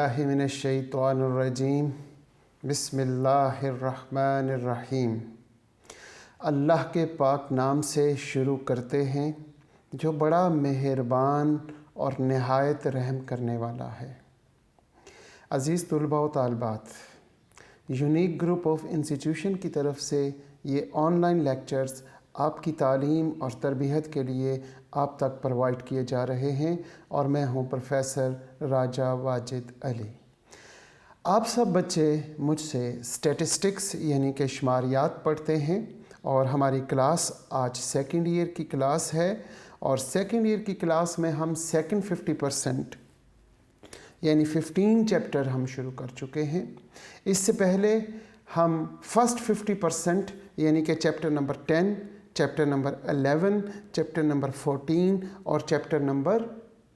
बिल्लाहि मिनश्शैतानिर्रजीम बिस्मिल्लाहिर्रहमानिर्रहीम। अल्लाह के पाक नाम से शुरू करते हैं जो बड़ा मेहरबान और नहायत रहम करने वाला है। अज़ीज़ तुलबा व तालिबात, यूनिक ग्रुप ऑफ इंस्टीट्यूशन की तरफ से ये ऑनलाइन लेक्चर्स आपकी तालीम और तरबियत के लिए आप तक प्रोवाइड किए जा रहे हैं और मैं हूं प्रोफेसर राजा वाजिद अली। आप सब बच्चे मुझसे स्टैटिस्टिक्स यानी कि शुमारियात पढ़ते हैं और हमारी क्लास आज सेकंड ईयर की क्लास है और सेकंड ईयर की क्लास में हम सेकंड 50% यानी 15 चैप्टर हम शुरू कर चुके हैं। इससे पहले हम फर्स्ट 50% यानी कि chapter number 10, chapter number 11, chapter number 14 और चैप्टर नंबर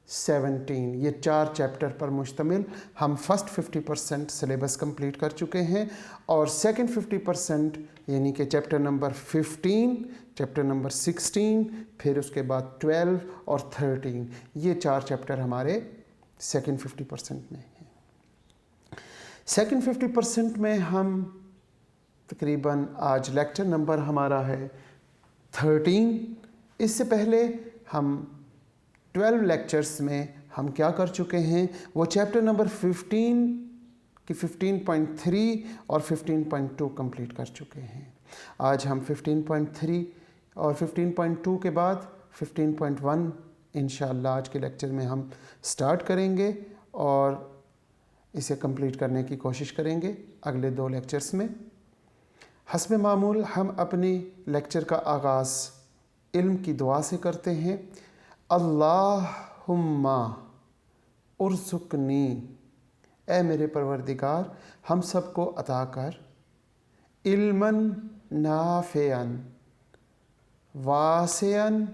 17 ये 4 चैप्टर पर मुश्तमिल हम फर्स्ट 50% सिलेबस कंप्लीट कर चुके हैं और सेकंड 50% यानी कि चैप्टर नंबर 15, चैप्टर नंबर 16, फिर उसके बाद 12 और 13 ये 4 चैप्टर हमारे सेकंड 50% में हैं। सेकंड 50% में हम तकरीबन आज लेक्चर नंबर हमारा है 13। इससे पहले हम 12 लेक्चर्स में हम क्या कर चुके हैं, वो चैप्टर नंबर 15 की 15.3 और 15.2 कंप्लीट कर चुके हैं। आज हम 15.3 और 15.2 के बाद 15.1 इंशाअल्लाह आज के लेक्चर में हम स्टार्ट करेंगे और इसे कंप्लीट करने की कोशिश करेंगे अगले 2 लेक्चर्स में। हस्ब मामूल हम अपनी लेक्चर का आगाज़ इल्म की दुआ से करते हैं। अल्लाहुम्मा उर्ज़ुक़नी, ए मेरे परवरदिगार हम सबको अता कर, इल्मन नाफ़िअन वासिअन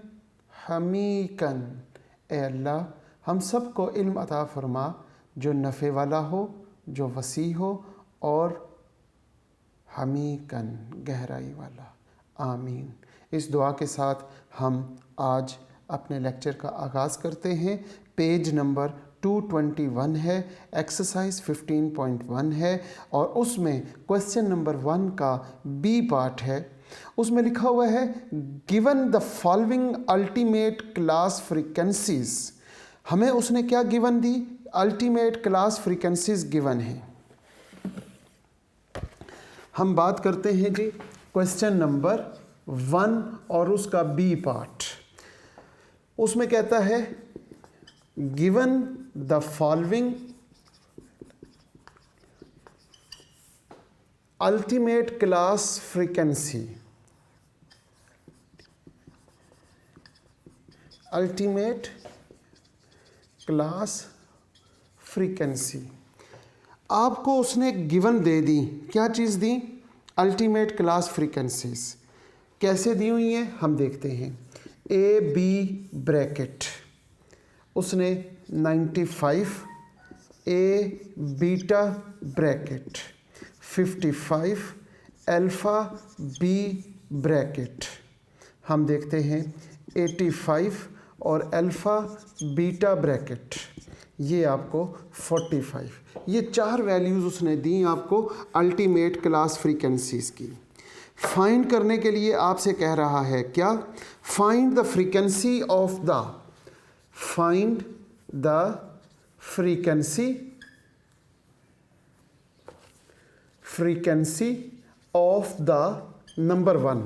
हमीकन, ए अल्लाह हम सबको इल्म अता फरमा जो नफ़े वाला हो, जो वसी हो और हमीकन गहराई वाला। आमीन। इस दुआ के साथ हम आज अपने लेक्चर का आगाज़ करते हैं। पेज नंबर 221 है, एक्सरसाइज 15.1 है और उसमें क्वेश्चन नंबर 1 का बी पार्ट है। उसमें लिखा हुआ है given the following ultimate class frequencies. हमें उसने क्या given the? Ultimate class frequencies given है। हम बात करते हैं जी क्वेश्चन नंबर 1 और उसका बी पार्ट। उसमें कहता है given the following ultimate class frequency, ultimate class frequency. आपको उसने गिवन दे दी, क्या चीज़ दी? Ultimate class frequencies. कैसे दी हुई हैं हम देखते हैं। ए बी ब्रैकेट उसने 95, A beta bracket 55, alpha B bracket हम देखते हैं 85 और अल्फ़ा बीटा ब्रैकेट ये आपको 45। ये 4 वैल्यूज़ उसने दी आपको अल्टीमेट क्लास फ्रीक्वेंसीज की। फाइंड करने के लिए आपसे कह रहा है क्या? Find the frequency of the, find the frequency of the number 1।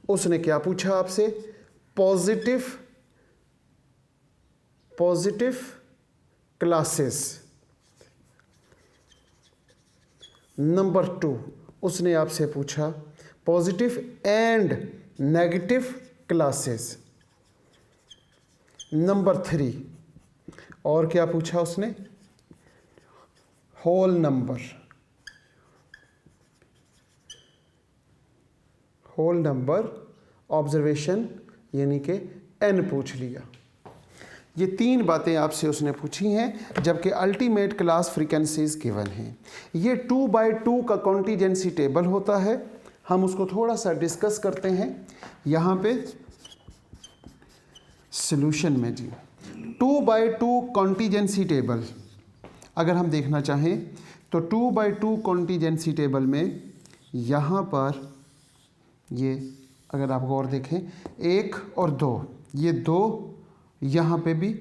उसने क्या पूछा आपसे? Positive classes. नंबर 2 उसने आपसे पूछा positive and negative classes. Number 3 और क्या पूछा उसने? होल नंबर ऑब्जर्वेशन यानी कि n पूछ लिया। ये 3 बातें आपसे उसने पूछी हैं जबकि अल्टीमेट क्लास फ्रीक्वेंसीज गिवन हैं। ये 2x2 का कॉन्टीजेंसी टेबल होता है, हम उसको थोड़ा सा डिस्कस करते हैं यहाँ पे सॉल्यूशन में जी। 2x2 कॉन्टीजेंसी टेबल अगर हम देखना चाहें तो 2x2 कॉन्टीजेंसी टेबल में यहाँ पर ये अगर आप गौर देखें 1 और 2, ये 2 यहाँ पे भी,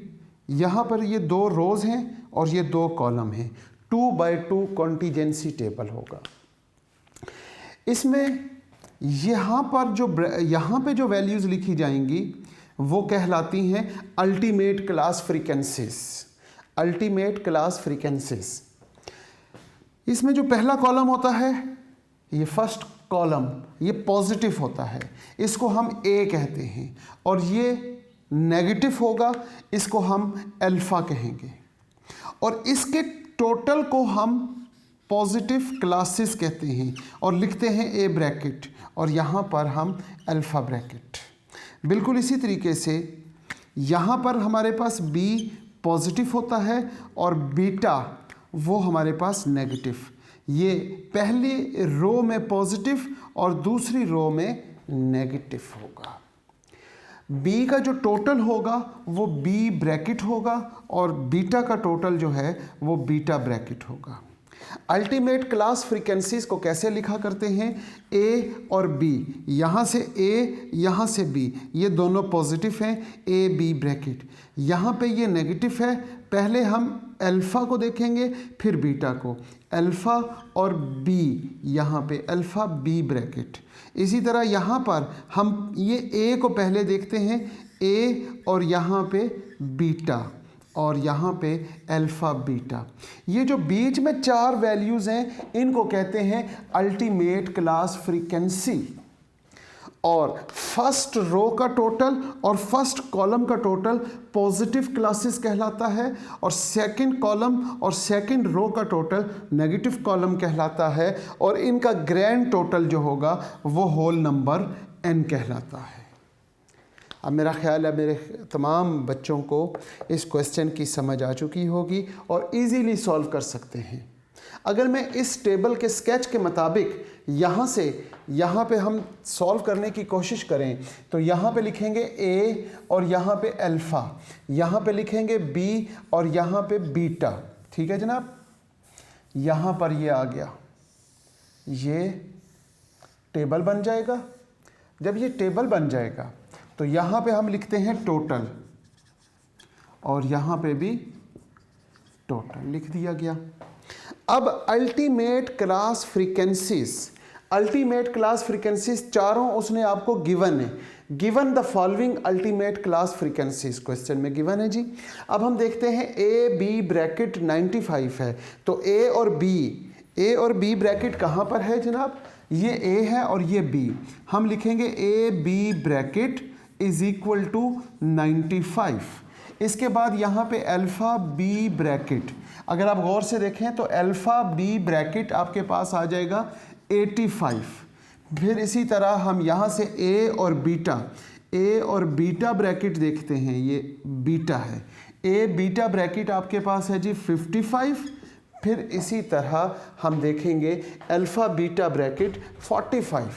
यहाँ पर ये 2 रोज़ हैं और ये 2 कॉलम हैं। 2x2 कॉन्टीजेंसी टेबल होगा। इसमें यहाँ पे जो वैल्यूज़ लिखी जाएंगी वो कहलाती हैं ultimate class frequencies. Ultimate class frequencies, इसमें जो पहला कॉलम होता है, ये फर्स्ट कॉलम, ये पॉजिटिव होता है, इसको हम ए कहते हैं, और ये नेगेटिव होगा, इसको हम अल्फ़ा कहेंगे, और इसके टोटल को हम पॉजिटिव क्लासेस कहते हैं और लिखते हैं ए ब्रैकेट, और यहाँ पर हम अल्फ़ा ब्रैकेट। बिल्कुल इसी तरीके से यहाँ पर हमारे पास बी पॉजिटिव होता है और बीटा वो हमारे पास नेगेटिव। ये पहली रो में पॉजिटिव और दूसरी रो में नेगेटिव होगा। बी का जो टोटल होगा वो बी ब्रैकेट होगा और बीटा का टोटल जो है वो बीटा ब्रैकेट होगा। अल्टीमेट क्लास फ्रीक्वेंसीज को कैसे लिखा करते हैं? ए और बी, यहाँ से ए यहाँ से बी, ये दोनों पॉजिटिव हैं, ए बी ब्रैकेट। यहाँ पे ये नेगेटिव है, पहले हम अल्फ़ा को देखेंगे फिर बीटा को, अल्फ़ा और बी, यहाँ पे अल्फ़ा बी ब्रैकेट। इसी तरह यहाँ पर हम ये ए को पहले देखते हैं, ए और यहाँ पे बीटा और यहाँ पे अल्फ़ा बीटा। ये जो बीच में 4 वैल्यूज़ हैं इनको कहते हैं अल्टीमेट क्लास फ्रीक्वेंसी। और फर्स्ट रो का टोटल और फर्स्ट कॉलम का टोटल पॉजिटिव क्लासेस कहलाता है, और सेकंड कॉलम और सेकंड रो का टोटल नेगेटिव कॉलम कहलाता है, और इनका ग्रैंड टोटल जो होगा वो होल नंबर n कहलाता है। अब मेरा ख्याल है मेरे तमाम बच्चों को इस क्वेश्चन की समझ आ चुकी होगी और इजीली सॉल्व कर सकते हैं। अगर मैं इस टेबल के स्केच के मुताबिक यहाँ से यहाँ पे हम सॉल्व करने की कोशिश करें तो यहाँ पे लिखेंगे ए और यहाँ पे अल्फ़ा, यहाँ पे लिखेंगे बी और यहाँ पे बीटा। ठीक है जनाब, यहाँ पर ये आ गया, ये टेबल बन जाएगा। जब ये टेबल बन जाएगा तो यहाँ पे हम लिखते हैं टोटल और यहाँ पे भी टोटल लिख दिया गया। अब ultimate class frequencies, ultimate class frequencies चारों उसने आपको गिवन है। Given the following ultimate class frequencies question में गिवन है जी। अब हम देखते हैं ए बी ब्रैकेट 95 है, तो ए और बी ब्रैकेट कहाँ पर है जनाब? ये ए है और ये बी। हम लिखेंगे A B bracket is equal to 95। इसके बाद यहाँ पे अल्फ़ा बी ब्रैकेट, अगर आप गौर से देखें तो अल्फ़ा बी ब्रैकेट आपके पास आ जाएगा 85। फिर इसी तरह हम यहाँ से ए और बीटा ब्रैकेट देखते हैं, ये बीटा है, ए बीटा ब्रैकेट आपके पास है जी 55। फिर इसी तरह हम देखेंगे अल्फ़ा बीटा ब्रैकेट 45,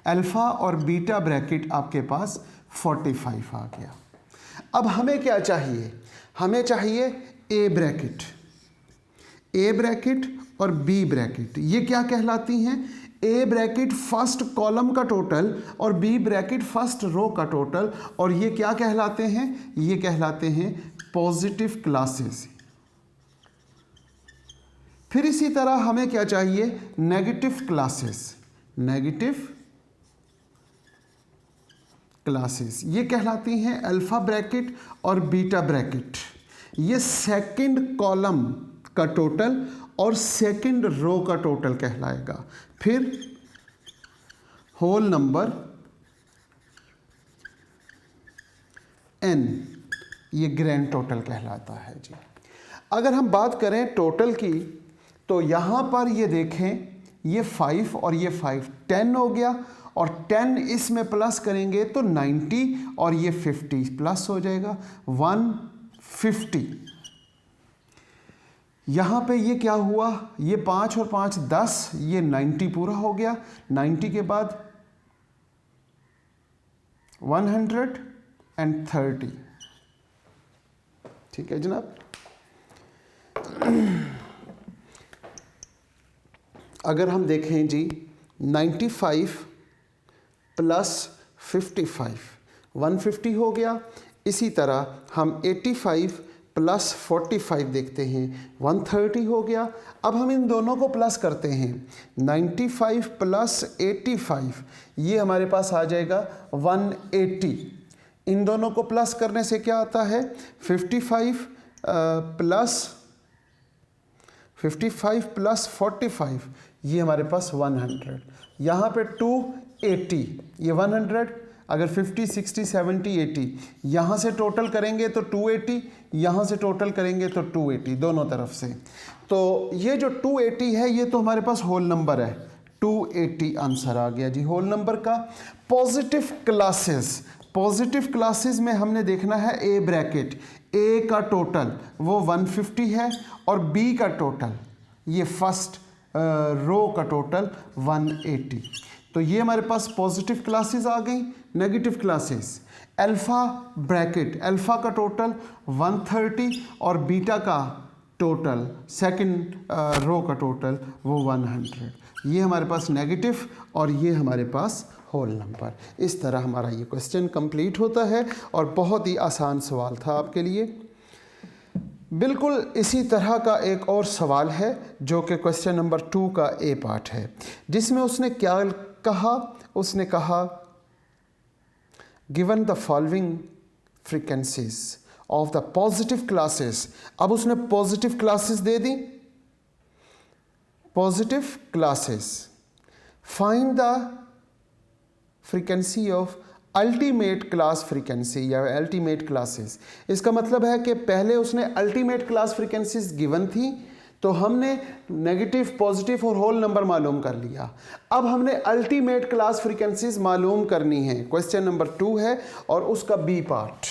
अल्फ़ा और बीटा ब्रैकेट आपके पास 45 आ गया। अब हमें क्या चाहिए? हमें चाहिए ए ब्रैकेट और बी ब्रैकेट। ये क्या कहलाती हैं? ए ब्रैकेट फर्स्ट कॉलम का टोटल और बी ब्रैकेट फर्स्ट रो का टोटल, और ये क्या कहलाते हैं? ये कहलाते हैं पॉजिटिव क्लासेस। फिर इसी तरह हमें क्या चाहिए? Negative classes. ये कहलाती हैं अल्फ़ा ब्रैकेट और बीटा ब्रैकेट। ये सेकंड कॉलम का टोटल और सेकंड रो का टोटल कहलाएगा। फिर होल नंबर n, ये ग्रैंड टोटल कहलाता है जी। अगर हम बात करें टोटल की तो यहाँ पर ये देखें, ये 5 और ये 5 10 हो गया, और 10 इसमें प्लस करेंगे तो 90 और ये 50 प्लस हो जाएगा 150। यहाँ पे ये क्या हुआ? ये 5 और 5 10, ये 90 पूरा हो गया। 90 के बाद 130। ठीक है जनाब। अगर हम देखें जी 95 प्लस 55 150 हो गया। इसी तरह हम 85 प्लस 45 देखते हैं 130 हो गया। अब हम इन दोनों को प्लस करते हैं 95 प्लस 85 ये हमारे पास आ जाएगा 180। इन दोनों को प्लस करने से क्या आता है 55 प्लस 45 ये हमारे पास 100। यहाँ पे 280 ये 100। अगर 50 60 70 80 यहाँ से टोटल करेंगे तो 280, यहाँ से टोटल करेंगे तो 280 दोनों तरफ से। तो ये जो 280 है ये तो हमारे पास होल नंबर है, 280 आंसर आ गया जी होल नंबर का। पॉजिटिव क्लासेस में हमने देखना है ए ब्रैकेट, ए का टोटल वो 150 है और बी का टोटल ये फर्स्ट रो का टोटल 180। तो ये हमारे पास पॉजिटिव क्लासेस आ गई। Negative classes alpha bracket, alpha का टोटल 130 और बीटा का टोटल सेकंड रो का टोटल वो 100। ये हमारे पास नेगेटिव और ये हमारे पास होल नंबर। इस तरह हमारा ये क्वेश्चन कंप्लीट होता है और बहुत ही आसान सवाल था आपके लिए। बिल्कुल इसी तरह का एक और सवाल है जो कि क्वेश्चन नंबर 2 का ए पार्ट है, जिसमें उसने क्या कहा, उसने कहा given the following frequencies of the positive classes. अब उसने positive classes they the, positive classes, find the frequency of ultimate class frequency या अल्टीमेट क्लासेस। इसका मतलब है कि पहले उसने अल्टीमेट क्लास फ्रीक्वेंसीज गिवन थी तो हमने नेगेटिव पॉजिटिव और होल नंबर मालूम कर लिया। अब हमने अल्टीमेट क्लास फ्रीक्वेंसीज मालूम करनी है। क्वेश्चन नंबर 2 है और उसका बी पार्ट।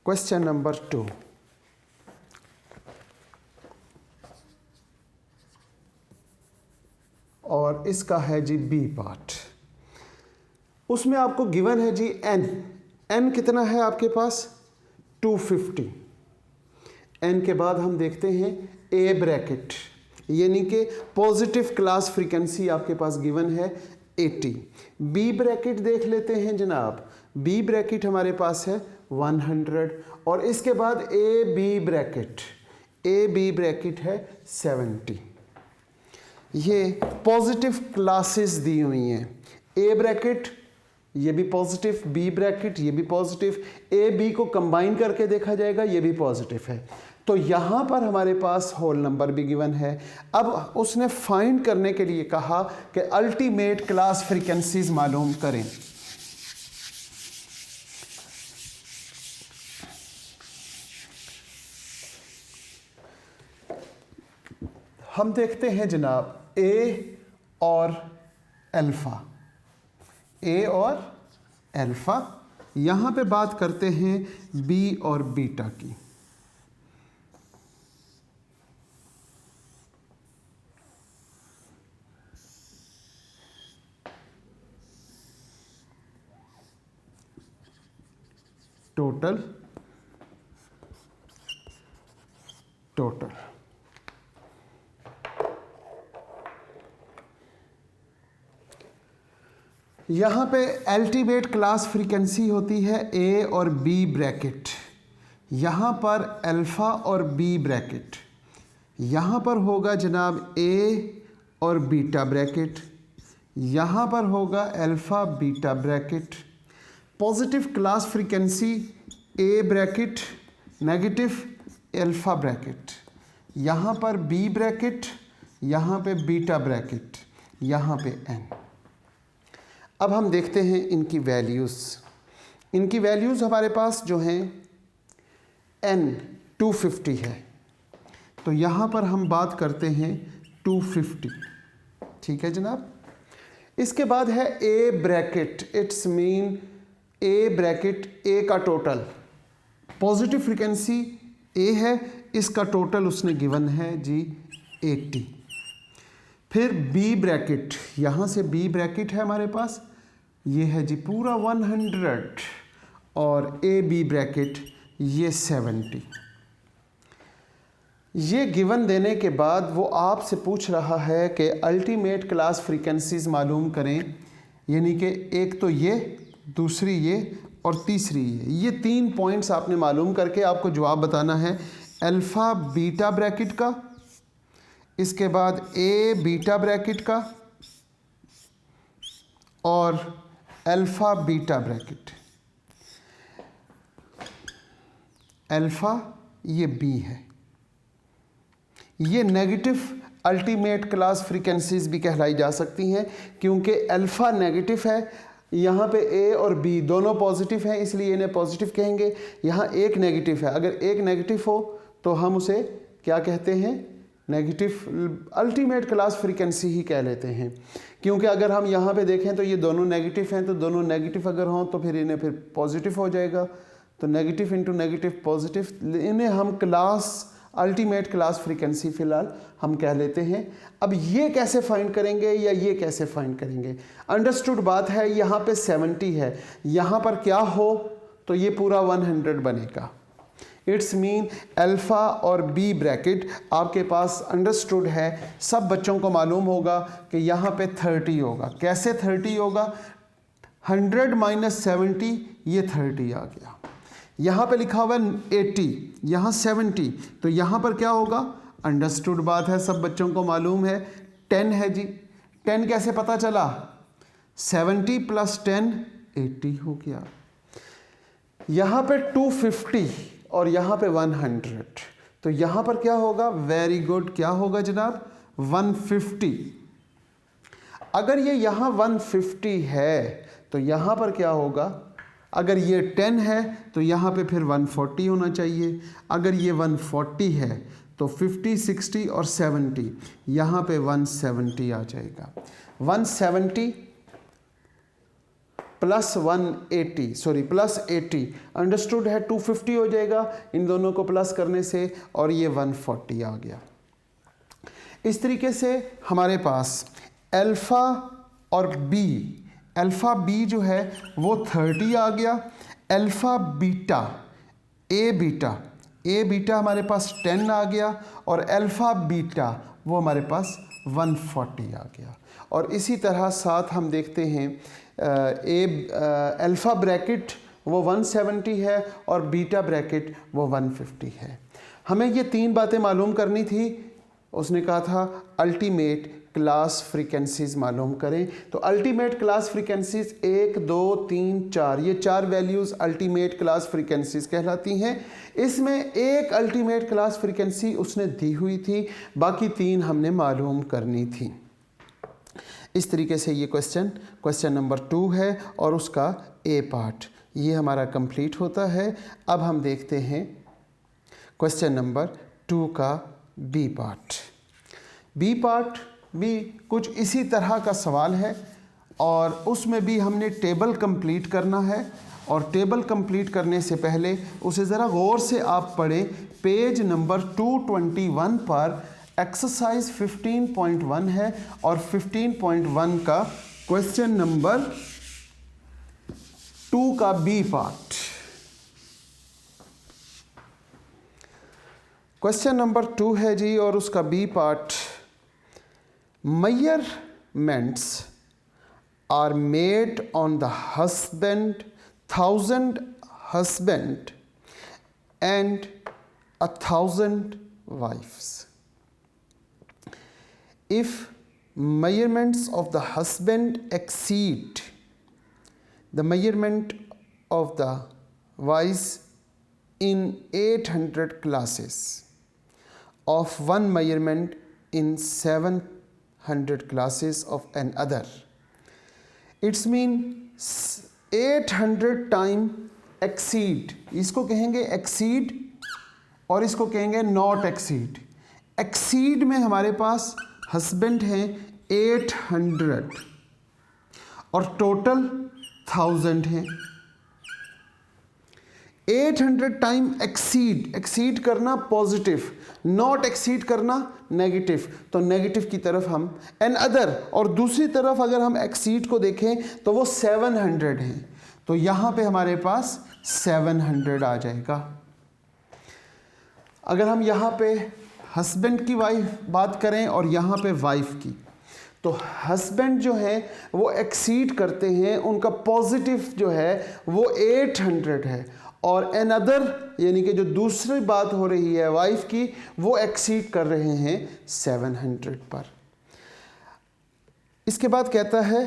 क्वेश्चन नंबर 2 और इसका है जी बी पार्ट। उसमें आपको गिवन है जी एन कितना है आपके पास 250। एन के बाद हम देखते हैं ए ब्रैकेट, यानी कि पॉजिटिव क्लास फ्रीक्वेंसी आपके पास गिवन है 80। बी ब्रैकेट देख लेते हैं जनाब, बी ब्रैकेट हमारे पास है 100 और इसके बाद ए बी ब्रैकेट है 70। ये पॉजिटिव क्लासेस दी हुई हैं। ए ब्रैकेट ये भी पॉजिटिव, बी ब्रैकेट ये भी पॉजिटिव, ए बी को कंबाइन करके देखा जाएगा ये भी पॉजिटिव है। तो यहाँ पर हमारे पास होल नंबर भी गिवन है। अब उसने फाइंड करने के लिए कहा कि अल्टीमेट क्लास फ्रीक्वेंसीज मालूम करें। हम देखते हैं जनाब ए और अल्फ़ा, ए और अल्फ़ा। यहाँ पे बात करते हैं बी और बीटा की। टोटल यहाँ पे अल्टीमेट क्लास फ्रीक्वेंसी होती है ए और बी ब्रैकेट। यहाँ पर अल्फ़ा और बी ब्रैकेट, यहाँ पर होगा जनाब ए और बीटा ब्रैकेट, यहाँ पर होगा alpha beta bracket. Positive class frequency A bracket, negative alpha bracket, यहाँ पर बी ब्रैकेट, यहाँ पे बीटा ब्रैकेट, यहाँ पे एन। अब हम देखते हैं इनकी वैल्यूज़। इनकी वैल्यूज़ हमारे पास जो हैं एन 250 है, तो यहाँ पर हम बात करते हैं 250। ठीक है जनाब। इसके बाद है A bracket, it's mean A bracket, A का टोटल, पॉजिटिव फ्रीक्वेंसी ए है, इसका टोटल उसने गिवन है जी 80। फिर बी ब्रैकेट, यहाँ से बी ब्रैकेट है हमारे पास, ये है जी पूरा 100 और ए बी ब्रैकेट ये 70। ये गिवन देने के बाद वो आपसे पूछ रहा है कि अल्टीमेट क्लास फ्रीक्वेंसीज मालूम करें, यानी कि एक तो ये, दूसरी ये और तीसरी ये 3 पॉइंट्स आपने मालूम करके आपको जवाब बताना है अल्फ़ा बीटा ब्रैकेट का, इसके बाद ए बीटा ब्रैकेट का और अल्फ़ा बीटा ब्रैकेट। अल्फ़ा ये बी है, ये नेगेटिव अल्टीमेट क्लास फ्रीक्वेंसीज भी कहलाई जा सकती हैं क्योंकि अल्फ़ा नेगेटिव है, यहाँ पे ए और बी दोनों पॉजिटिव हैं इसलिए इन्हें पॉजिटिव कहेंगे। यहाँ एक नेगेटिव है, अगर एक नेगेटिव हो तो हम उसे क्या कहते हैं, नेगेटिव अल्टीमेट क्लास फ्रीक्वेंसी ही कह लेते हैं। क्योंकि अगर हम यहाँ पे देखें तो ये दोनों नेगेटिव हैं, तो दोनों नेगेटिव अगर हों तो फिर इन्हें फिर पॉजिटिव हो जाएगा, तो नेगेटिव इंटू नेगेटिव पॉजिटिव, इन्हें हम क्लास अल्टीमेट क्लास फ्रीक्वेंसी फ़िलहाल हम कह लेते हैं। अब ये कैसे फाइंड करेंगे या ये कैसे फाइंड करेंगे, अंडरस्टूड बात है। यहाँ पे 70 है, यहाँ पर क्या हो तो ये पूरा 100 बनेगा। इट्स मीन अल्फ़ा और बी ब्रैकेट आपके पास अंडरस्टूड है, सब बच्चों को मालूम होगा कि यहाँ पे 30 होगा। कैसे 30 होगा, 100 माइनस 70 ये 30 आ गया। यहाँ पे लिखा हुआ है 80, यहाँ 70, तो यहाँ पर क्या होगा, अंडरस्टूड बात है, सब बच्चों को मालूम है 10 है जी। 10 कैसे पता चला, 70 प्लस 10 80 हो गया। यहाँ पे 250 और यहाँ पे 100, तो यहाँ पर क्या होगा, वेरी गुड, क्या होगा जनाब 150। अगर ये यहाँ 150 है तो यहाँ पर क्या होगा, अगर ये 10 है तो यहाँ पे फिर 140 होना चाहिए। अगर ये 140 है तो 50, 60 और 70, यहाँ पे 170 आ जाएगा। 170 प्लस 180, सॉरी प्लस 80, अंडरस्टूड है 250 हो जाएगा इन दोनों को प्लस करने से, और ये 140 आ गया। इस तरीके से हमारे पास अल्फ़ा और बी, अल्फ़ा बी जो है वो 30 आ गया। अल्फ़ा बीटा ए बीटा हमारे पास 10 आ गया, और अल्फ़ा बीटा वो हमारे पास 140 आ गया। और इसी तरह साथ हम देखते हैं अल्फ़ा ब्रैकेट वो 170 है और बीटा ब्रैकेट वो 150 है। हमें ये 3 बातें मालूम करनी थी। उसने कहा था अल्टीमेट क्लास फ्रीक्वेंसीज मालूम करें, तो अल्टीमेट क्लास फ्रीक्वेंसीज 1, 2, 3, 4, ये 4 वैल्यूज़ अल्टीमेट क्लास फ्रीक्वेंसीज कहलाती हैं। इसमें एक अल्टीमेट क्लास फ्रीक्वेंसी उसने दी हुई थी, बाकी 3 हमने मालूम करनी थी। इस तरीके से ये क्वेश्चन नंबर 2 है और उसका ए पार्ट ये हमारा कंप्लीट होता है। अब हम देखते हैं क्वेश्चन नंबर 2 का बी पार्ट। बी पार्ट भी कुछ इसी तरह का सवाल है और उसमें भी हमने टेबल कंप्लीट करना है, और टेबल कंप्लीट करने से पहले उसे ज़रा गौर से आप पढ़ें। पेज नंबर 221 पर एक्सरसाइज 15.1 है और 15.1 का क्वेश्चन नंबर 2 का बी पार्ट। क्वेश्चन नंबर 2 है जी और उसका B part. Measurements are made on the 1000 husband and 1000 wives. If measurements of the husband exceed the measurement of the wives in 800 classes of one measurement in 700 classes of another, it's mean 800 time exceed, इसको कहेंगे exceed और इसको कहेंगे not exceed। exceed में हमारे पास husband हैं 800 और total 1000 हैं। 800 टाइम एक्सीड करना पॉजिटिव, नॉट एक्सीड करना नेगेटिव, तो नेगेटिव की तरफ हम एन अदर, और दूसरी तरफ अगर हम एक्सीड को देखें तो वो 700 हैं, तो यहाँ पे हमारे पास 700 आ जाएगा। अगर हम यहाँ पे हस्बैंड की वाइफ बात करें और यहाँ पे वाइफ की, तो हस्बैंड जो है वो एक्सीड करते हैं, उनका पॉजिटिव जो है वो 800 है, और अनदर यानी कि जो दूसरी बात हो रही है वाइफ की, वो एक्सीड कर रहे हैं 700 पर। इसके बाद कहता है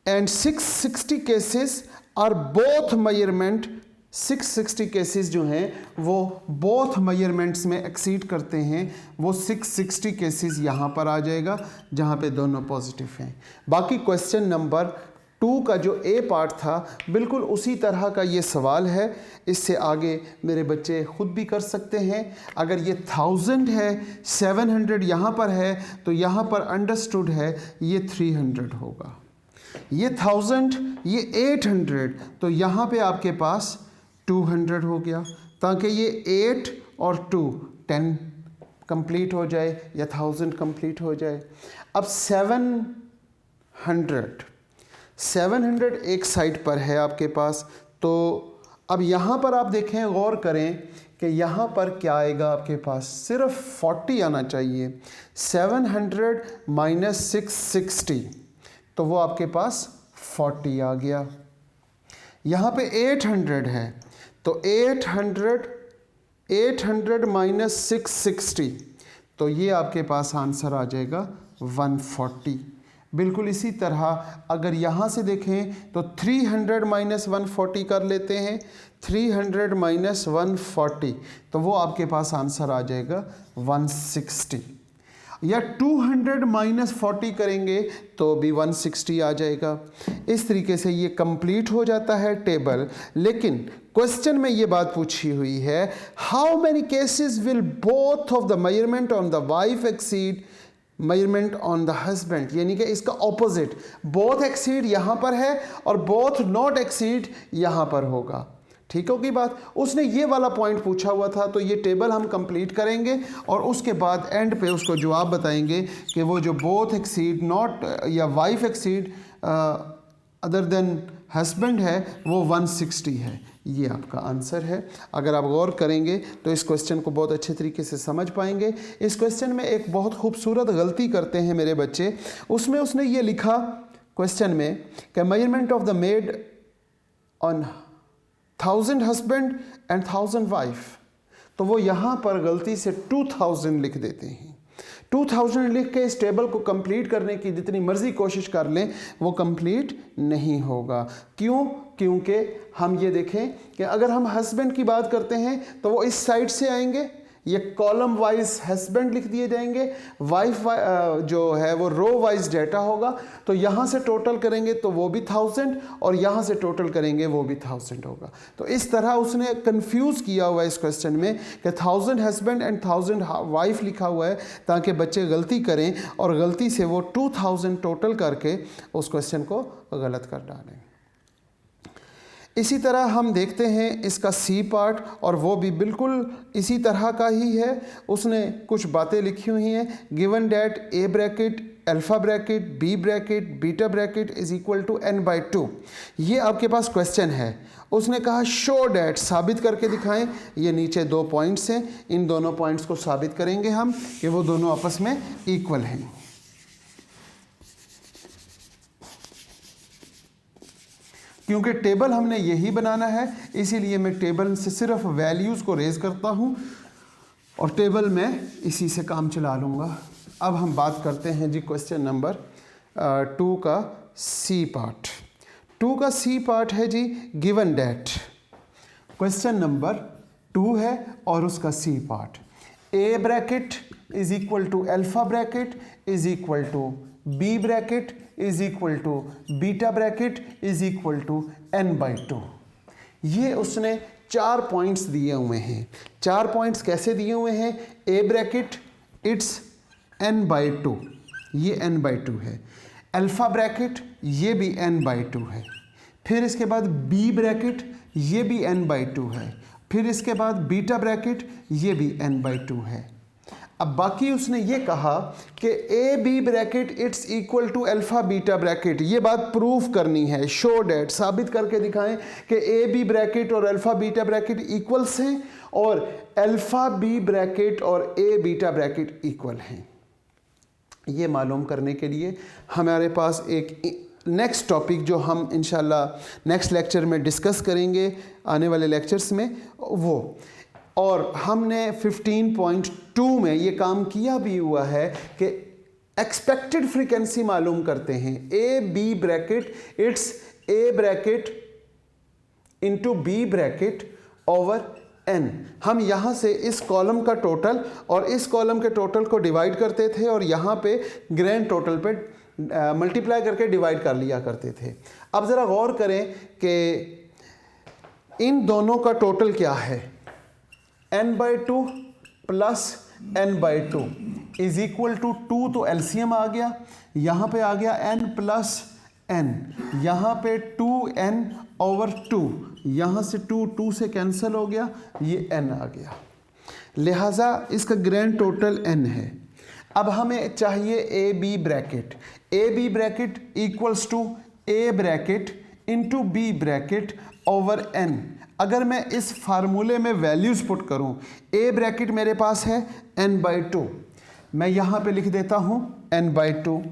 and 660 cases are both measurement, 660 cases जो हैं वो बोथ मेजरमेंट्स में एक्सीड करते हैं, वो 660 केसेस यहाँ पर आ जाएगा जहाँ पे दोनों पॉजिटिव हैं। बाकी क्वेश्चन नंबर 2 का जो ए पार्ट था बिल्कुल उसी तरह का ये सवाल है, इससे आगे मेरे बच्चे खुद भी कर सकते हैं। अगर ये 1000 है, 700 यहाँ पर है, तो यहाँ पर अंडरस्टूड है ये 300 होगा, ये 1000, ये 800, तो यहाँ पे आपके पास 200 हो गया, ताकि ये 8 और 2 10 कंप्लीट हो जाए या 1000 कंप्लीट हो जाए। अब 700 एक साइड पर है आपके पास, तो अब यहाँ पर आप देखें, गौर करें कि यहाँ पर क्या आएगा आपके पास, सिर्फ 40 आना चाहिए। 700 माइनस 660, तो वो आपके पास 40 आ गया। यहाँ पे 800 है, तो 800 माइनस 660, तो ये आपके पास आंसर आ जाएगा 140। बिल्कुल इसी तरह अगर यहाँ से देखें तो 300 माइनस 140 कर लेते हैं, 300 माइनस 140, तो वो आपके पास आंसर आ जाएगा 160। या 200 माइनस 40 करेंगे तो भी 160 आ जाएगा। इस तरीके से ये कंप्लीट हो जाता है टेबल। लेकिन क्वेश्चन में ये बात पूछी हुई है, how many cases will both of the measurement on the wife exceed measurement on the husband, यानी कि इसका ऑपोजिट, बोथ एक्सीड यहाँ पर है और बोथ नॉट एक्सीड यहाँ पर होगा। ठीक होगी बात। उसने ये वाला पॉइंट पूछा हुआ था, तो ये टेबल हम कंप्लीट करेंगे और उसके बाद एंड पे उसको जवाब बताएंगे कि वो जो बोथ एक्सीड नॉट या wife exceed other than husband है वो 160 है। ये आपका आंसर है। अगर आप गौर करेंगे तो इस क्वेश्चन को बहुत अच्छे तरीके से समझ पाएंगे। इस क्वेश्चन में एक बहुत खूबसूरत गलती करते हैं मेरे बच्चे, उसमें उसने ये लिखा क्वेश्चन में कि measurement of the made on 1000 husband and 1000 wife, तो वो यहाँ पर गलती से 2000 लिख देते हैं। 2000 लिख के इस टेबल को कंप्लीट करने की जितनी मर्जी कोशिश कर लें वो कंप्लीट नहीं होगा। क्यों? क्योंकि हम ये देखें कि अगर हम हस्बैंड की बात करते हैं तो वो इस साइड से आएंगे, ये कॉलम वाइज हस्बैंड लिख दिए जाएंगे, वाइफ जो है वो रो वाइज डेटा होगा, तो यहाँ से टोटल करेंगे तो वो भी 1000 और यहाँ से टोटल करेंगे वो भी 1000 होगा। तो इस तरह उसने कंफ्यूज किया हुआ है इस क्वेश्चन में कि 1000 हस्बैंड एंड 1000 वाइफ लिखा हुआ है ताकि बच्चे गलती करें और गलती से वो 2000 टोटल करके उस क्वेश्चन को गलत कर डालें। इसी तरह हम देखते हैं इसका सी पार्ट, और वो भी बिल्कुल इसी तरह का ही है। उसने कुछ बातें लिखी हुई हैं, given that A bracket alpha bracket B bracket beta bracket is equal to n/2। ये आपके पास क्वेश्चन है। उसने कहा शो डैट, साबित करके दिखाएं। ये नीचे 2 पॉइंट्स हैं, इन दोनों पॉइंट्स को साबित करेंगे हम कि वो दोनों आपस में इक्वल हैं। क्योंकि टेबल हमने यही बनाना है, इसीलिए मैं टेबल से सिर्फ वैल्यूज़ को रेज करता हूँ और टेबल में इसी से काम चला लूँगा। अब हम बात करते हैं जी क्वेश्चन नंबर 2 का सी पार्ट। 2 का सी पार्ट है जी गिवन डैट। क्वेश्चन नंबर 2 है और उसका C part, A bracket is equal to alpha bracket is equal to B bracket is equal to beta bracket is equal to n/2। ये उसने 4 points दिए हुए हैं। 4 पॉइंट्स कैसे दिए हुए हैं? ए ब्रैकेट इट्स n/2, ये n/2 है। अल्फ़ा ब्रैकेट ये भी n/2 है। फिर इसके बाद बी ब्रैकेट ये भी n/2 है। फिर इसके बाद बीटा ब्रैकेट ये भी n/2 है। अब बाकी उसने ये कहा कि A B bracket it's equal to alpha beta bracket, ये बात प्रूफ करनी है, शो डेट, साबित करके दिखाएं कि ए बी ब्रैकेट और अल्फा बीटा ब्रैकेट इक्वल्स हैं और अल्फा बी ब्रैकेट और ए बीटा ब्रैकेट इक्वल हैं। ये मालूम करने के लिए हमारे पास एक नेक्स्ट टॉपिक जो हम इंशाल्लाह नेक्स्ट लेक्चर में डिस्कस करेंगे आने वाले लेक्चर्स में वो, और हमने 15.2 में ये काम किया भी हुआ है कि एक्सपेक्टेड फ्रीक्वेंसी मालूम करते हैं। A B bracket it's A bracket into B bracket over n। हम यहाँ से इस कॉलम का टोटल और इस कॉलम के टोटल को डिवाइड करते थे और यहाँ पे ग्रैंड टोटल पे मल्टीप्लाई करके डिवाइड कर लिया करते थे। अब ज़रा गौर करें कि इन दोनों का टोटल क्या है, n/2 plus n/2 is equal to 2, तो एलसीएम आ गया, यहाँ पे आ गया n प्लस n, यहाँ पे 2n/2, यहाँ से 2 से कैंसिल हो गया, ये n आ गया, लिहाजा इसका ग्रैंड टोटल n है। अब हमें चाहिए A B bracket, A B bracket equals to A bracket into B bracket over n। अगर मैं इस फार्मूले में वैल्यूज़ पुट करूं, ए ब्रैकेट मेरे पास है n/2, मैं यहाँ पे लिख देता हूँ n/2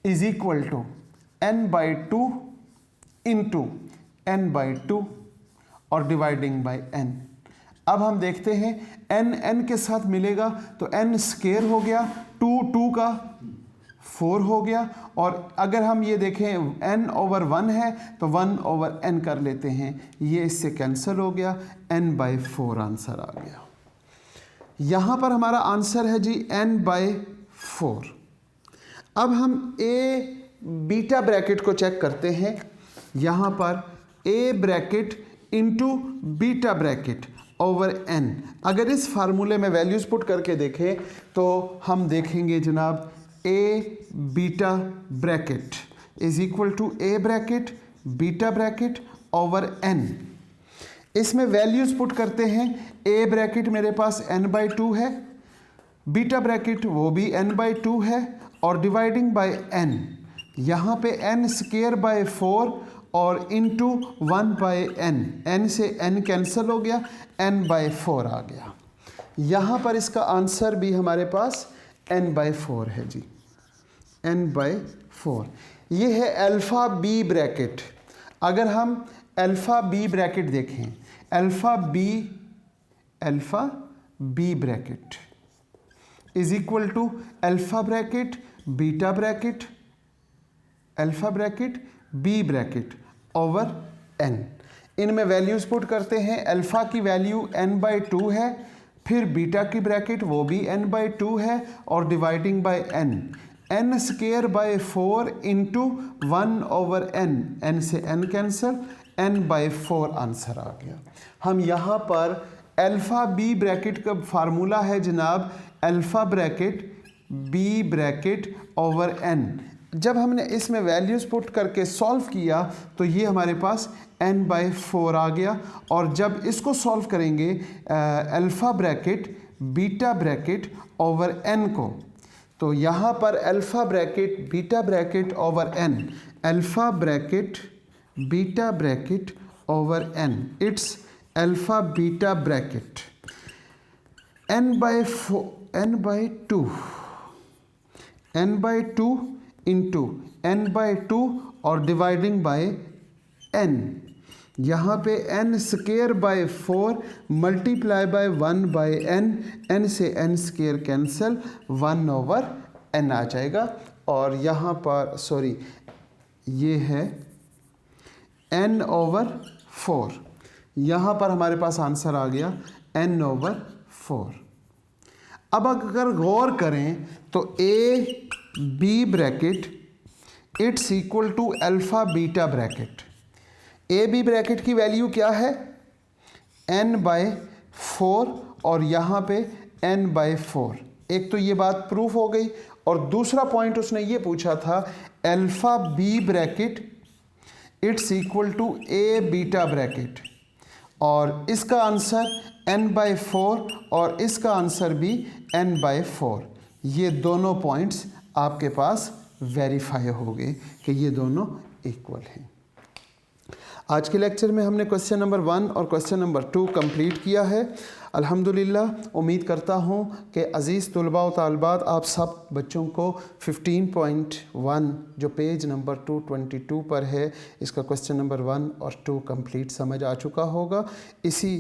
is equal to n/2 into n/2 और डिवाइडिंग बाय n। अब हम देखते हैं n के साथ मिलेगा तो n स्क्वायर हो गया, 2 का 4 हो गया, और अगर हम ये देखें n/1 है तो 1/n कर लेते हैं, ये इससे कैंसिल हो गया, n/4 आंसर आ गया। यहाँ पर हमारा आंसर है जी n/4। अब हम ए बीटा ब्रैकेट को चेक करते हैं, यहाँ पर A bracket into beta bracket over n। अगर इस फार्मूले में वैल्यूज़ पुट करके देखें तो हम देखेंगे जनाब A beta bracket is equal to A bracket beta bracket over n। इसमें वैल्यूज़ पुट करते हैं, ए ब्रैकेट मेरे पास n/2 है, बीटा ब्रैकेट वो भी n/2 है, और डिवाइडिंग बाय n, यहाँ पे n स्क्वायर बाय 4 और इंटू 1/n, n से n कैंसिल हो गया, n/4 आ गया। यहाँ पर इसका आंसर भी हमारे पास n/4 है जी, n/4। ये है अल्फ़ा बी ब्रैकेट। अगर हम अल्फ़ा बी ब्रैकेट देखें, alpha B bracket is equal to alpha bracket beta bracket, alpha bracket B bracket over n। इनमें वैल्यूज़ पुट करते हैं, अल्फ़ा की वैल्यू n/2 है, फिर बीटा की ब्रैकेट वो भी n/2 है, और dividing by n square by 4 into 1/n, n से n कैंसिल, n/4 आंसर आ गया। हम यहाँ पर अल्फ़ा बी ब्रैकेट का फार्मूला है जनाब alpha bracket B bracket over n। जब हमने इसमें वैल्यूज़ पुट करके सॉल्व किया तो ये हमारे पास n/4 आ गया, और जब इसको सॉल्व करेंगे alpha bracket beta bracket over n को, तो यहाँ पर alpha bracket beta bracket over n, alpha bracket beta bracket over n, it's alpha beta bracket n/2 into n/2 और डिवाइडिंग बाय n, यहाँ पे n square by 4 multiply by 1/n, n से n square cancel, 1/n आ जाएगा, और यहाँ पर sorry ये है n/4, यहाँ पर हमारे पास आंसर आ गया n/4। अब अगर गौर करें तो A B bracket it's equal to alpha beta bracket, A B bracket की वैल्यू क्या है n/4 और यहाँ पे n/4। एक तो ये बात प्रूफ हो गई, और दूसरा पॉइंट उसने ये पूछा था alpha B bracket it's equal to A beta bracket, और इसका आंसर n/4 और इसका आंसर भी n/4। ये दोनों पॉइंट्स आपके पास वेरीफाई हो गए कि ये दोनों इक्वल हैं। आज के लेक्चर में हमने क्वेश्चन नंबर 1 और क्वेश्चन नंबर 2 कंप्लीट किया है। अल्हम्दुलिल्लाह, उम्मीद करता हूँ कि अज़ीज़ तुलबा व तालिबात आप सब बच्चों को 15.1 जो पेज नंबर 222 पर है, इसका क्वेश्चन नंबर 1 और 2 कंप्लीट समझ आ चुका होगा। इसी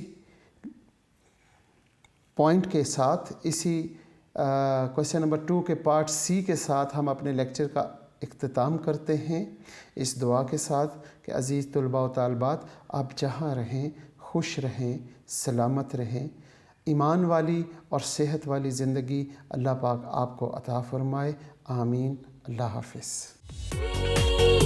पॉइंट के साथ, इसी क्वेश्चन नंबर 2 के पार्ट सी के साथ हम अपने लेक्चर का इख्तिताम करते हैं इस दुआ के साथ कि अज़ीज़ तुलबा व तालिबात आप जहाँ रहें खुश रहें, सलामत रहें, ईमान वाली और सेहत वाली ज़िंदगी अल्लाह पाक आपको अता फ़रमाए। आमीन। अल्लाह हाफ़िज़।